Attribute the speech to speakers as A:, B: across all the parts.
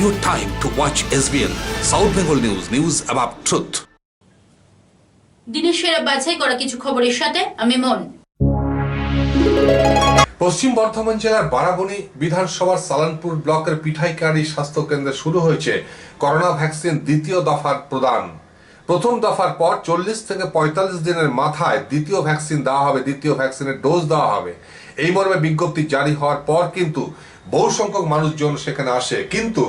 A: your time to watch SBN South Bengal News, news about truth.
B: দিনের সেরা বাছাই করা কিছু খবরের সাথে আমি মন।
C: পশ্চিম বর্ধমান জেলার বারাবণী বিধানসভার সালানপুর ব্লকের পিঠাইকাড়ি স্বাস্থ্য কেন্দ্রে শুরু হয়েছে করোনা ভ্যাকসিন দ্বিতীয় দফার প্রদান। প্রথম দফার পর 40 থেকে 45 দিনের মাথায় দ্বিতীয় ভ্যাকসিন দেওয়া হবে, দ্বিতীয় ভ্যাকসিনের ডোজ দেওয়া হবে। এই মর্মে বিজ্ঞপ্তি জারি হওয়ার পর কিন্তু বহু সংখ্যক মানুষজন সেখানে আসে, কিন্তু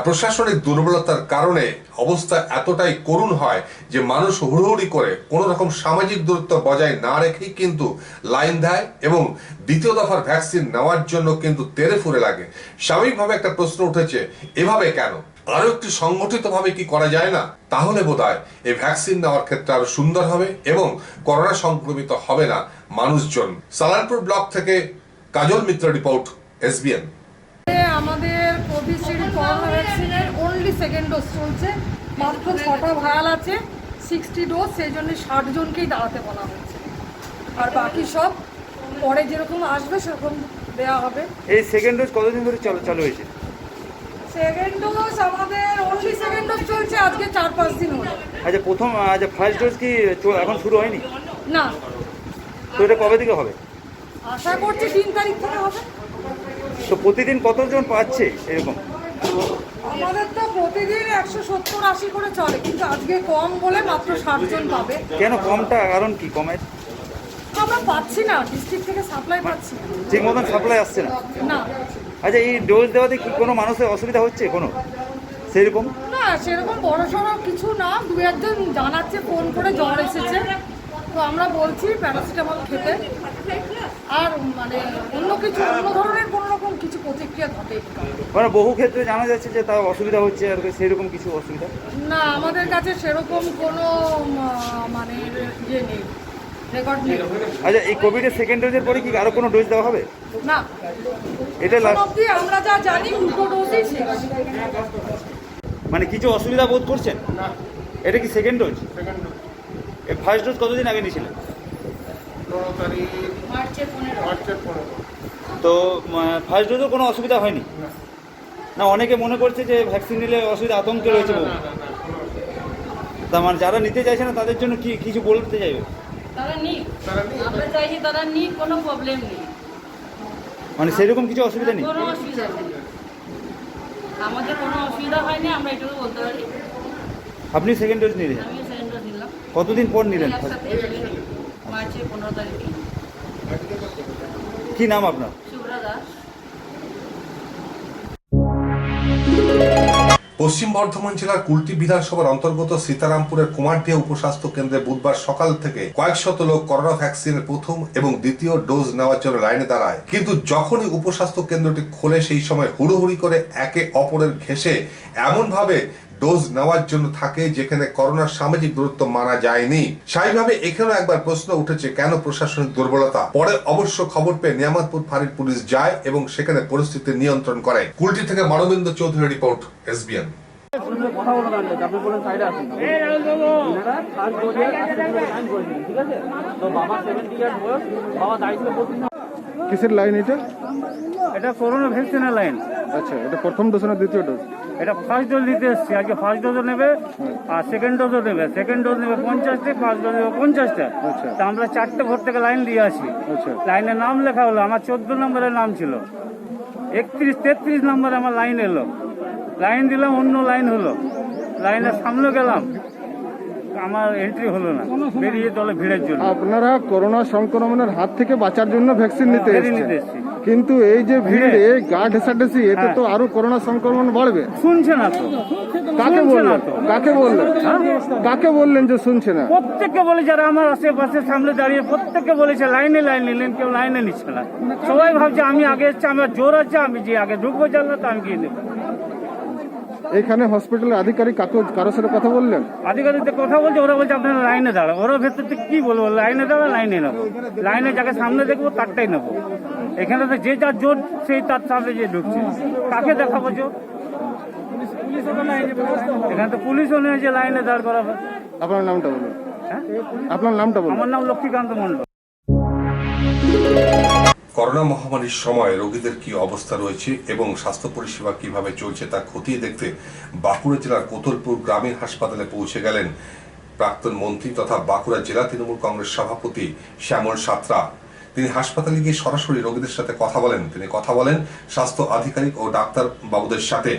C: প্রশাসনিক দুর্বলতার কারণে অবস্থা এতটাই করুণ হয় যে মানুষ হুড়োহুড়ি করে কোনো রকম সামাজিক দূরত্ব বজায় না রেখেই কিন্তু লাইন দেয় এবং দ্বিতীয় দফার ভ্যাকসিন নেওয়ার জন্য কিন্তু তেরে ফুরে লাগে। স্বাভাবিকভাবে একটা প্রশ্ন উঠেছে, এভাবে কেন? আরো একটু সংগঠিতভাবে কি করা যায় না? তাহলে বোধহয় এই ভ্যাকসিন নেওয়ার ক্ষেত্রে আরো সুন্দর হবে এবং করোনা সংক্রমিত হবে না মানুষজন। সালানপুর ব্লক থেকে কাজল মিত্র রিপোর্ট, SBN।
D: আমাদের কোভিশিল্ড করোনা ভ্যাকসিনের অনলি সেকেন্ড ডোজ চলছে, মাত্র 6টা ভায়াল আছে, 60 ডোজ, সেই জন্য 60 জনকেই দাঁড়াতে বলা হচ্ছে। আর বাকি সব পরে যেরকম আসবে সেরকম দেওয়া হবে।
E: এই সেকেন্ড ডোজ কতদিন ধরে চালু হয়েছে?
D: সেকেন্ড ডোজ আমাদের অনলি সেকেন্ড ডোজ চলছে আজকে 4-5 দিন হলো।
E: আচ্ছা, ফার্স্ট ডোজ কি এখন শুরু হয়নি?
D: না।
E: তো এটা কবে থেকে হবে?
D: আশা করছি 3 তারিখ থেকে হবে।
E: তো প্রতিদিন কতজন পাচ্ছে এরকম?
D: আমাদের তো প্রতিদিন 170-80 করে চলে, কিন্তু আজকে কম বলে মাত্র 60 জন পাবে।
E: কেন কমটা? কারণ কি কমের?
D: আমরা পাচ্ছি না, ডিস্ট্রিক্ট থেকে সাপ্লাই পাচ্ছি না,
E: ঠিক মতন সাপ্লাই আসছে না।
D: না।
E: আচ্ছা, এই ডোজ দেওয়াতে কি কোনো মানুষের অসুবিধা হচ্ছে কোনো সেরকম?
D: না, সেরকম বড় সড়ো কিছু না। 2-1 জন জানাচ্ছে ফোন করে জ্বর এসেছে, তো আমরা বলছি প্যারাসিটামল খেতে। আর মানে অন্য ধরনের কোনো রকম কিছু প্রতিক্রিয়া ঘটে
E: মানে বহু ক্ষেত্রে জানা যাচ্ছে যে তার অসুবিধা হচ্ছে, আর সেরকম কিছু অসুবিধা
D: না। আমাদের কাছে সেরকম কোনো মানে ইয়ে নেই, রেকর্ড নেই।
E: আচ্ছা, এই কোভিডের সেকেন্ড ডোজের পরে কি আরো কোনো ডোজ দেওয়া হবে?
D: না,
E: এটা লাস্ট
D: অবধি আমরা যা জানি 2টো ডোজই শেষ।
E: মানে কিছু অসুবিধা বোধ করছেন? এটা কি সেকেন্ড ডোজ? এই ফার্স্ট ডোজ কতদিন আগে নিয়েছিলেন?
D: মার্চের 15।
E: তো ফার্স্ট ডোজও কোনো অসুবিধা হয়নি না? অনেকে মনে করছে যে ভ্যাকসিন নিলে অসুবিধা, আতঙ্ক রয়েছে। তার মানে যারা নিতে চাইছে না তাদের জন্য কি কিছু বলতে চাইবে?
D: তারা নিক, আমরা চাইছি তারা নিক, কোনো প্রবলেম নেই।
E: মানে সেরকম কিছু অসুবিধা নেই?
D: কোনো অসুবিধা নেই, আমাদের কোনো অসুবিধা হয়নি, আমরা এটুকু বলতে পারি।
E: আপনি সেকেন্ড ডোজ নিলেন?
D: আমি সেকেন্ড ডোজ নিলাম।
E: কতদিন পর নিলেন?
D: মার্চের 15 তারিখে।
E: কি নাম আপনার?
D: শুভ্রা দাস।
C: পশ্চিম বর্ধমান জেলার কুলটি বিধানসভার অন্তর্গত সীতারামপুরের কুমারদিয়া উপস্বাস্থ্য কেন্দ্রে বুধবার সকাল থেকে কয়েক শত লোক করোনা ভ্যাকসিনের প্রথম এবং দ্বিতীয় ডোজ নেওয়ার জন্য লাইনে দাঁড়ায়। কিন্তু যখনই উপস্বাস্থ্য কেন্দ্রটি খোলে সেই সময় হুড়োহুড়ি করে একে অপরের ঘেঁষে এমন ভাবে ডোজ নেওয়ার জন্য থাকে যেখানে করোনার সামাজিক দূরত্ব মানা যায়নি। স্বাভাবিকভাবে এখানেও একবার প্রশ্ন উঠেছে, কেন প্রশাসনিক দুর্বলতা? পরে অবশ্য খবর পেয়ে নিয়ামতপুর ফাঁড়ির পুলিশ যায় এবং সেখানে পরিস্থিতি নিয়ন্ত্রণ করে। কুলটি থেকে মানবেন্দ্র চৌধুরী রিপোর্ট, SBN।
F: কিসের লাইন এটা?
E: এটা করোনা ভ্যাকসিনের লাইন।
F: আচ্ছা, এটা প্রথম ডোজ না দ্বিতীয় ডোজ?
E: এটা ফার্স্ট ডোজ দিতে এসছি, আজকে ফার্স্ট ডোজও নেবে আর সেকেন্ড ডোজও নেবে। সেকেন্ড ডোজ নেবে 50টা, ফার্স্ট ডোজ নেবে 50টা।
F: আচ্ছা।
E: তা আমরা 4টে ভোর থেকে লাইন দিয়ে আসি।
F: আচ্ছা।
E: লাইনে নাম লেখা হলো, আমার 14 নম্বরের নাম ছিল। 31-33 নম্বরে আমার লাইন এলো, লাইন দিলাম, অন্য লাইন হলো, লাইনের সামনে গেলাম, আমার এন্ট্রি হলো না, বেরিয়ে চলে ভিড়ের জন্য।
F: আপনারা করোনা সংক্রমণের হাত থেকে বাঁচার জন্য ভ্যাকসিন নিতে এসেছেন,
E: এসেছি।
F: কিন্তু এই যে ভিড়ে গা ঢেসাঢেসি, এতে তো আরো করোনা সংক্রমণ বাড়বে।
E: শুনছে না তো।
F: কাকে বললেন? কাকে বললেন যে শুনছে না?
E: প্রত্যেককে বলে, যারা আমার আশেপাশে সামনে দাঁড়িয়ে প্রত্যেককে বলেছে লাইনে লাইন নিলেন, কেউ লাইনে নিচ্ছে না। সবাই ভাবছে আমি আগে এসছি, আমার জোর আছে, আমি যে আগে ঢুকবো জানলে তো আমি গিয়ে নেবো।
F: এখানে হসপিটালের আধিকারিক কারোর সাথে কথা বললেন?
E: আধিকারিকদের কথা বলছে, ওরা বলছে আপনারা লাইনে দাঁড়ান। ওরা ভেতর থেকে কি বলবো, লাইনে দাঁড়া, লাইনে নেবো, লাইনে যাকে সামনে দেখবো তারটাই নেবো। এখানে তো যে যার জোর সেই তার সামনে যে ঢুকছে, কাকে দেখাবো জোর? এখানে তো পুলিশও নেই যে লাইনে দাঁড় করাবে।
F: আপনার নামটা বলুন।
E: হ্যাঁ,
F: আপনার নামটা বলুন।
E: আমার নাম লক্ষ্মীকান্ত মন্ডল।
C: করোনা মহামারীর সময় রোগীদের কি অবস্থা রয়েছে এবং স্বাস্থ্য পরিষেবা কিভাবে চলছে তা খতিয়ে দেখতে বাঁকুড়া জেলার কোতলপুর গ্রামীণ হাসপাতালে পৌঁছে গেলেন প্রাক্তন মন্ত্রী তথা বাঁকুড়া জেলা তৃণমূল কংগ্রেস সভাপতি শ্যামল সাঁতরা। তিনি হাসপাতালে গিয়ে সরাসরি রোগীদের সাথে কথা বলেন। তিনি কথা বলেন স্বাস্থ্য আধিকারিক ও ডাক্তার বাবুদের সাথে।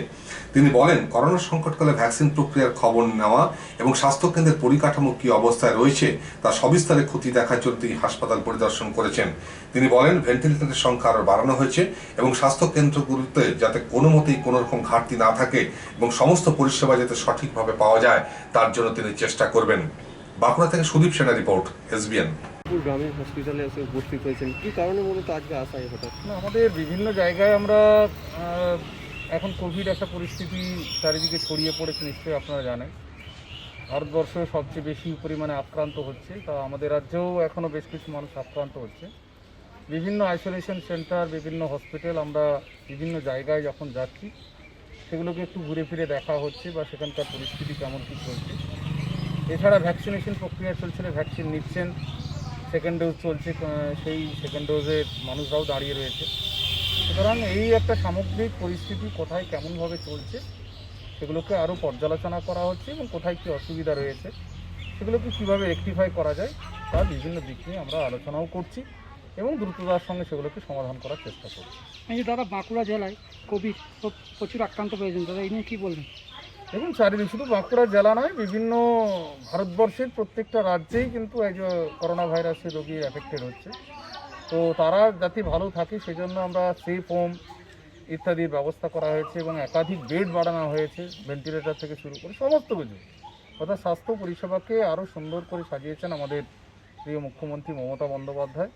C: তিনি বলেন করোনা সংকটকালে ভ্যাকসিন প্রক্রিয়ার খবর নেওয়া এবং স্বাস্থ্যকেন্দ্রের পরিকাঠামো কি অবস্থায় রয়েছে তা সবিস্তারে খতিয়ে দেখার জন্য তিনি হাসপাতাল পরিদর্শন করেছেন। তিনি বলেন ভেন্টিলেটরের সংখ্যা আরও বাড়ানো হয়েছে এবং স্বাস্থ্যকেন্দ্রগুলোতে যাতে কোনো মতেই কোনো রকম ঘাটতি না থাকে এবং সমস্ত পরিষেবা যাতে সঠিকভাবে পাওয়া যায় তার জন্য তিনি চেষ্টা করবেন। বাঁকুড়া থেকে সুদীপ সেনা রিপোর্ট, এসবিএন।
F: গ্রামীণ হসপিটালে এসে উপস্থিত হয়েছেন, কি কারণে মূলত আজকে আসা হঠাৎ?
G: না, আমাদের বিভিন্ন জায়গায় আমরা এখন কোভিড একটা পরিস্থিতি চারিদিকে ছড়িয়ে পড়েছে, নিশ্চয়ই আপনারা জানেন। ভারতবর্ষ সবচেয়ে বেশি পরিমাণে আক্রান্ত হচ্ছে, তা আমাদের রাজ্যেও এখনও বেশ কিছু মানুষ আক্রান্ত হচ্ছে। বিভিন্ন আইসোলেশন সেন্টার, বিভিন্ন হসপিটাল, আমরা বিভিন্ন জায়গায় যখন যাচ্ছি সেগুলোকে একটু ঘুরে ফিরে দেখা হচ্ছে বা সেখানকার পরিস্থিতি কেমন কী চলছে। এছাড়া ভ্যাকসিনেশন প্রক্রিয়া চলছিল, ভ্যাকসিন নিচ্ছেন, সেকেন্ড ডোজ চলছে, সেই সেকেন্ড ডোজের মানুষরাও দাঁড়িয়ে রয়েছে। সুতরাং এই একটা সামগ্রিক পরিস্থিতি কোথায় কেমনভাবে চলছে সেগুলোকে আরও পর্যালোচনা করা হচ্ছে এবং কোথায় কী অসুবিধা রয়েছে সেগুলোকে কীভাবে রেকটিফাই করা যায় তার বিভিন্ন দিক নিয়ে আমরা আলোচনাও করছি এবং দ্রুততার সঙ্গে সেগুলোকে সমাধান করার চেষ্টা করছি।
H: এই যে দাদা বাঁকুড়া জেলায় কোভিড প্রচুর আক্রান্ত পেয়েছেন, দাদা এই নিয়ে কী বলবেন?
G: দেখুন, চারিদিকে শুধু বাঁকুড়া জেলা নয়, বিভিন্ন ভারতবর্ষের প্রত্যেকটা রাজ্যেই কিন্তু এই যে করোনা ভাইরাসের রোগী অ্যাফেক্টেড হচ্ছে। তো তারা যাতে ভালো থাকে সেজন্য আমরা সেফ হোম ইত্যাদির ব্যবস্থা করা হয়েছে এবং একাধিক বেড বাড়ানো হয়েছে, ভেন্টিলেটর থেকে শুরু করে সমস্ত কিছু। অর্থাৎ স্বাস্থ্য পরিষেবাকে আরও সুন্দর করে সাজিয়েছেন আমাদের প্রিয় মুখ্যমন্ত্রী মমতা বন্দ্যোপাধ্যায়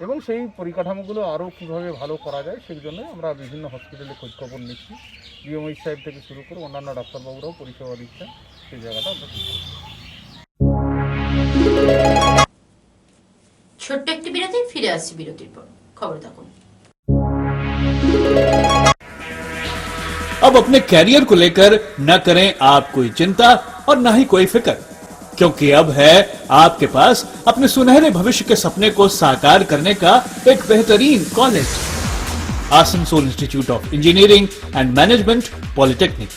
G: এবং সেই পরিকাঠামোগুলো আরও কীভাবে ভালো করা যায় সেই জন্য আমরা বিভিন্ন হসপিটালে খোঁজখবর নিচ্ছি। ডিএমএইচ সাহেব থেকে শুরু করে অন্যান্য ডাক্তারবাবুরাও পরিষেবা দিচ্ছেন, সেই জায়গাটা আমরা ঠিক করছি।
B: ছোট্ট একটি বিরতি, ফিরে আসছি বিরতির পর। খবর দেখুন।
I: अब अपने कैरियर को लेकर न करें आप कोई चिंता और न ही कोई फिक्र, क्योंकि अब है आपके पास अपने सुनहरे भविष्य के सपने को साकार करने का एक बेहतरीन college, Asansol institute of engineering and management polytechnic,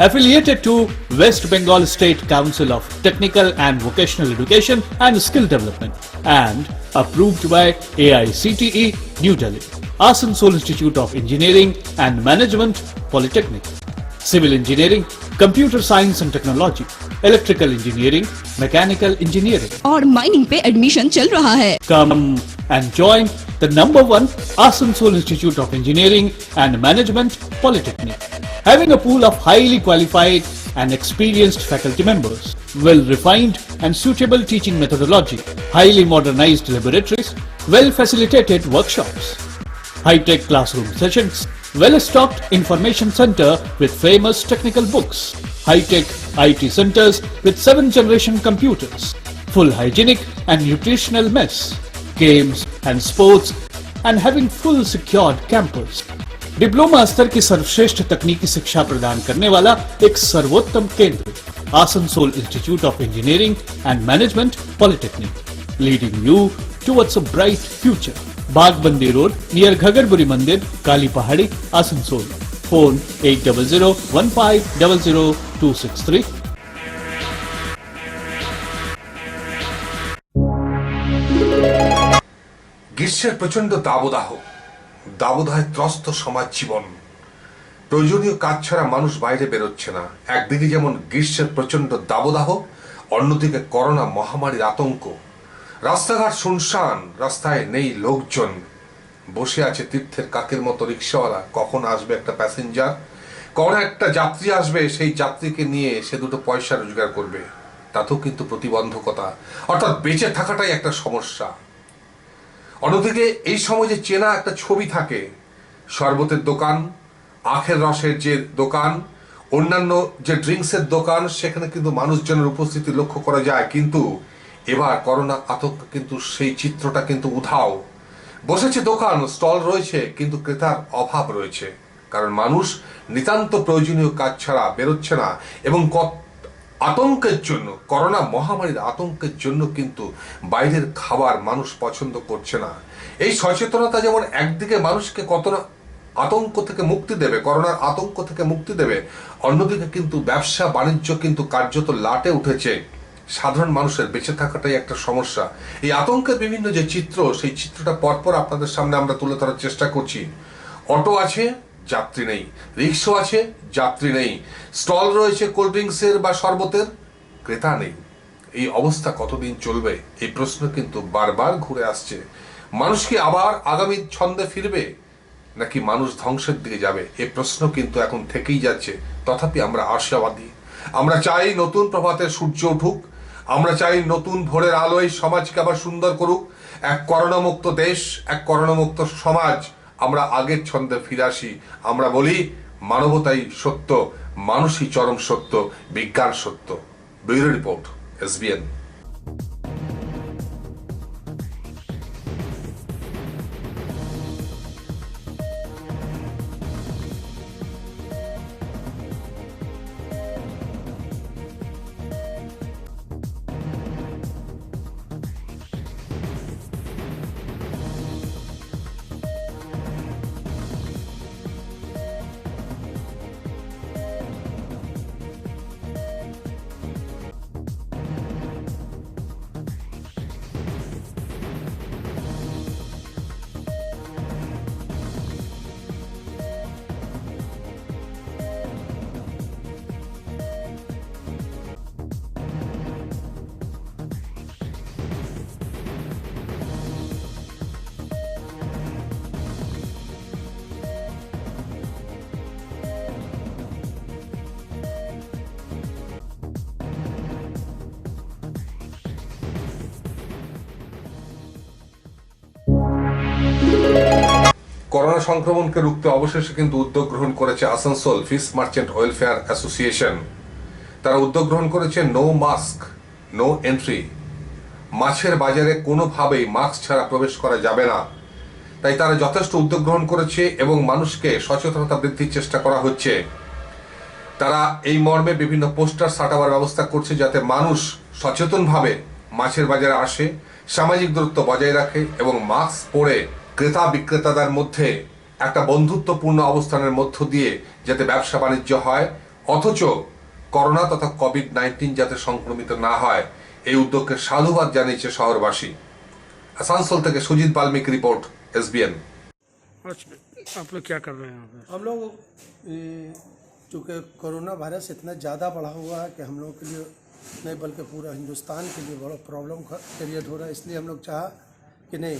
I: affiliated to West Bengal State Council of Technical and Vocational Education and Skill Development and approved by AICTE New Delhi. Asansol Institute of Engineering and Management Polytechnic, Civil Engineering, Computer Science and Technology, Electrical Engineering, Mechanical Engineering
J: और mining पे admission चल रहा है।
I: Come and join the #1 Asansol Institute of Engineering and Management Polytechnic, having a pool of highly qualified and experienced faculty members, well-refined and suitable teaching methodology, highly modernized laboratories, well-facilitated workshops, high-tech classroom sessions, well-stocked information center with famous technical books, high-tech IT centers with 7th-generation computers, full hygienic and nutritional mess, games and sports, and having full secured campus. Diploma स्तर की सर्वश्रेष्ठ तकनीकी शिक्षा प्रदान करने वाला एक सर्वोत्तम केंद्र, Asansol institute of engineering and management polytechnic, leading you towards a bright future. Bagbandi road near Ghagarburi Mandir, Kali पहाड़ी, आसनसोल। फोन 8001500263।
C: গ্রীষ্মের প্রচন্ড দাবদাহে ত্রস্ত সমাজ জীবন। প্রয়োজনীয় কাজ ছাড়া মানুষ বাইরে বেরোচ্ছে না। একদিকে যেমন গ্রীষ্মের প্রচন্ড দাবদাহ, অন্যদিকে করোনা মহামারীর আতঙ্ক। রাস্তাঘাট শুনশান, রাস্তায় নেই লোকজন। বসে আছে তীর্থের কাকের মতো রিক্সাওয়ালা, কখন আসবে একটা প্যাসেঞ্জার, কখন একটা যাত্রী আসবে, সেই যাত্রীকে নিয়ে সে দুটো পয়সা রোজগার করবে। তাতেও কিন্তু প্রতিবন্ধকতা, অর্থাৎ বেঁচে থাকাটাই একটা সমস্যা। অন্যদিকে এই সময় যে চেনা একটা ছবি থাকে, শরবতের দোকান, আখের রসের যে দোকান, অন্যান্য যে ড্রিঙ্কসের দোকান, সেখানে কিন্তু মানুষজনের উপস্থিতি লক্ষ্য করা যায়। কিন্তু এবার করোনা আতঙ্ক কিন্তু সেই চিত্রটা কিন্তু উধাও। বসেছে দোকান, স্টল রয়েছে, কিন্তু ক্রেতার অভাব রয়েছে, কারণ মানুষ নিতান্ত প্রয়োজনীয় কাজ ছাড়া বেরোচ্ছে না এবং আতঙ্কের জন্য, করোনা মহামারীর আতঙ্কের জন্য কিন্তু বাইরের খাবার মানুষ পছন্দ করছে না। এই সচেতনতা যেমন একদিকে মানুষকে কত না আতঙ্ক থেকে মুক্তি দেবে, করোনার আতঙ্ক থেকে মুক্তি দেবে, অন্যদিকে কিন্তু ব্যবসা বাণিজ্য কিন্তু কার্যত লাটে উঠেছে। সাধারণ মানুষের বেঁচে থাকাটাই একটা সমস্যা। এই আতঙ্কের বিভিন্ন যে চিত্র, সেই চিত্রটা পরপর আপনাদের সামনে আমরা তুলে ধরার চেষ্টা করছি। অটো আছে, যাত্রী নেই, রিক্সা আছে, যাত্রী নেই, স্টল রয়েছে কোল্ড ড্রিঙ্কসের বা শরবতের, ক্রেতা নেই। এই অবস্থা কতদিন চলবে, এই প্রশ্ন কিন্তু বারবার ঘুরে আসছে। মানুষ কি আবার আগামী ছন্দে ফিরবে, নাকি মানুষ ধ্বংসের দিকে যাবে, এই প্রশ্ন কিন্তু এখন থেকেই যাচ্ছে। তথাপি আমরা আশাবাদী। আমরা চাই নতুন প্রভাতে সূর্য উঠুক, আমরা চাই নতুন ভোরের আলোয় সমাজকে আবার সুন্দর করুক, এক করোনামুক্ত দেশ, এক করোনামুক্ত সমাজ। আমরা আগের ছন্দে ফিরে আসি। আমরা বলি মানবতাই সত্য, মানুষই চরম সত্য, বিজ্ঞান সত্য। Bureau report, SBN। করোনা সংক্রমণকে রুখতে অবশেষে কিন্তু উদ্যোগ গ্রহণ করেছে Asansol fish merchant welfare association. তারা উদ্যোগ গ্রহণ করেছে নো মাস্ক নো এন্ট্রি। মাছের বাজারে কোনোভাবেই মাস্ক ছাড়া প্রবেশ করা যাবে না। তাই তারা যথেষ্ট উদ্যোগ গ্রহণ করেছে এবং মানুষকে সচেতনতা বৃদ্ধির চেষ্টা করা হচ্ছে। তারা এই মর্মে বিভিন্ন পোস্টার সাটাবার ব্যবস্থা করছে, যাতে মানুষ সচেতনভাবে মাছের বাজারে আসে, সামাজিক দূরত্ব বজায় রাখে এবং মাস্ক পরে ক্রেতা বিক্রেতাদের মধ্যে একটা বন্ধুত্বপূর্ণ অবস্থানের মধ্য দিয়ে যাতে ব্যবসা বাণিজ্য হয়, অথচ করোনা তথা কোভিড-19 যাতে সংক্রমিত না হয়, এই উদ্যোগকে সাধুবাদ জানিয়েছে শহরবাসী। আসানসোল থেকে সুজিত বাল্মিক রিপোর্ট, SBN।
H: आप लोग क्या कर रहे हैं?
K: हम लोग चूँकि कोरोना वायरस इतना ज़्यादा बढ़ा हुआ है कि हम लोग के लिए नहीं बल्कि पूरा हिंदुस्तान के लिए बड़ा प्रॉब्लम क्रिएट हो रहा है। इसलिए हम लोग चाहा कि नहीं,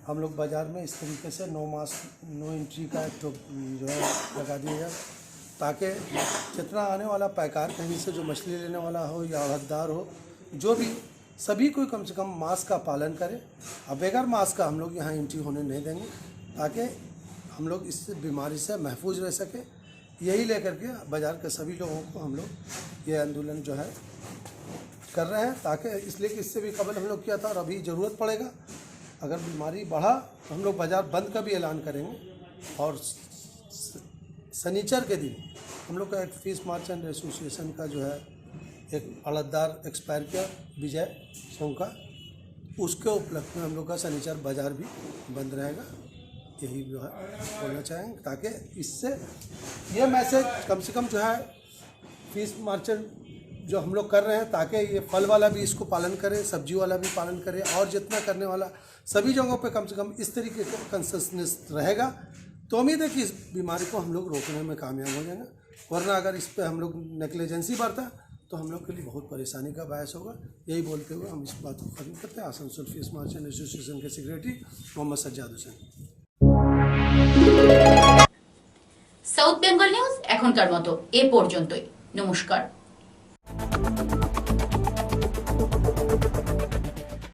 K: हम लोग बाज़ार में इस तरीके से नो मास्क नो एंट्री का एक जो है लगा दिया जाए, ताकि जितना आने वाला पैकार कहीं से जो मछली लेने वाला हो या हकदार हो, जो भी सभी को कम से कम मास्क का पालन करें। अब बगैर मास्क का हम लोग यहाँ एंट्री होने नहीं देंगे, ताकि हम लोग इस बीमारी से महफूज रह सके। यही लेकर के बाज़ार के सभी लोगों को हम लोग ये आंदोलन जो है कर रहे हैं, ताकि इसलिए कि इससे भी कबल हम लोग किया था और अभी ज़रूरत पड़ेगा। अगर बीमारी बढ़ा तो हम लोग बाज़ार बंद का भी ऐलान करेंगे। और शनिचर के दिन हम लोग का एक फिश मार्चेंट एसोसिएशन का जो है एक अड़ददार एक्सपायर किया विजय सोंका, उसके उपलक्ष्य में हम लोग का शनिचर बाज़ार भी बंद रहेगा। यही जो है बोलना चाहेंगे, ताकि इससे ये मैसेज कम से कम जो है फिश मार्चेंट जो हम लोग कर रहे हैं, ताकि ये फल वाला भी इसको पालन करे, सब्जी वाला भी पालन करे, और जितना करने वाला सभी जगहों पे कम से कम इस तरीके का कंसिस्टेंस रहेगा, तो उम्मीद है कि इस बीमारी को हम लोग रोकने में कामयाब हो जाएंगे। वरना अगर इस पर हम लोग नेग्लिजेंसी बरता तो हम लोग के लिए बहुत परेशानी का बायस होगा। यही बोलते हुए हम इस बात को खत्म करते हैं। आसनसोल फिश मार्चेंट एसोसिएशन के secretary Mohammad Sajjad Hussain.
B: South Bengal news এখনকার মতো এ পর্যন্তই। নমস্কার।